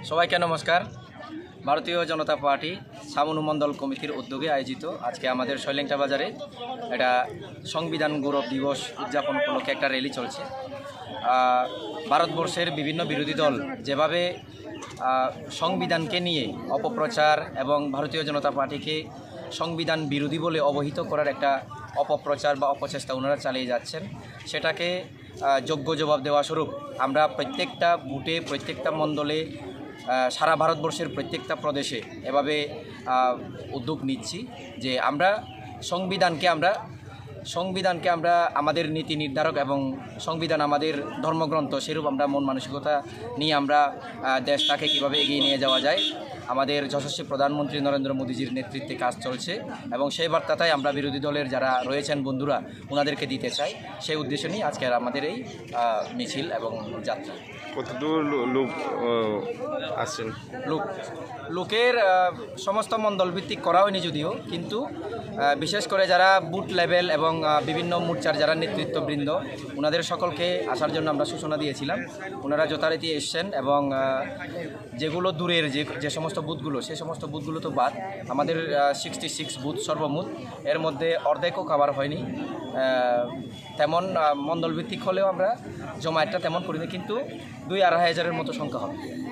সবাইকে নমস্কার। ভারতীয় জনতা পার্টি ছামনু মণ্ডল কমিটির উদ্যোগে আয়োজিত আজকে আমাদের শৈলেংটা বাজারে এটা সংবিধান গৌরব দিবস উদযাপন উপলক্ষে একটা র্যালি চলছে। ভারতবর্ষের বিভিন্ন বিরোধী দল যেভাবে সংবিধানকে নিয়ে অপপ্রচার এবং ভারতীয় জনতা পার্টিকে সংবিধান বিরোধী বলে অবহিত করার একটা অপপ্রচার বা অপচেষ্টা ওনারা চালিয়ে যাচ্ছেন, সেটাকে যোগ্য জবাব দেওয়া স্বরূপ আমরা প্রত্যেকটা বুথে, প্রত্যেকটা মণ্ডলে, সারা ভারতবর্ষের প্রত্যেকটা প্রদেশে এভাবে উদ্যোগ নিচ্ছি যে আমরা সংবিধানকে আমরা আমাদের নীতি নির্ধারক এবং সংবিধান আমাদের ধর্মগ্রন্থ, সেরূপ আমরা মন মানসিকতা নিয়ে আমরা দেশটাকে কীভাবে এগিয়ে নিয়ে যাওয়া যায় আমাদের যশস্বী প্রধানমন্ত্রী নরেন্দ্র মোদীজির নেতৃত্বে কাজ চলছে এবং সেই বার্তাটাই আমরা বিরোধী দলের যারা রয়েছেন বন্ধুরা ওনাদেরকে দিতে চাই। সেই উদ্দেশ্য নিয়ে আজকের আমাদের এই মিছিল এবং যাত্রা। কতদূর লোক আসছেন? লোকের সমস্ত মণ্ডল ভিত্তিক করা হয়নি যদিও, কিন্তু বিশেষ করে যারা বুথ লেভেল এবং বিভিন্ন মোর্চার যারা নেতৃত্ববৃন্দ ওনাদের সকলকে আসার জন্য আমরা সূচনা দিয়েছিলাম। ওনারা যথারীতি এসছেন এবং যেগুলো দূরের যে সমস্ত বুথগুলো, সেই সমস্ত বুথগুলো তো বাদ, আমাদের 66 বুথ সর্বমোট, এর মধ্যে অর্ধেকও কভার হয়নি। তেমন মণ্ডল ভিত্তিক হলেও আমরা জমায়েতটা তেমন করিনি, কিন্তু 2-2.5 হাজারের মতো সংখ্যা হবে।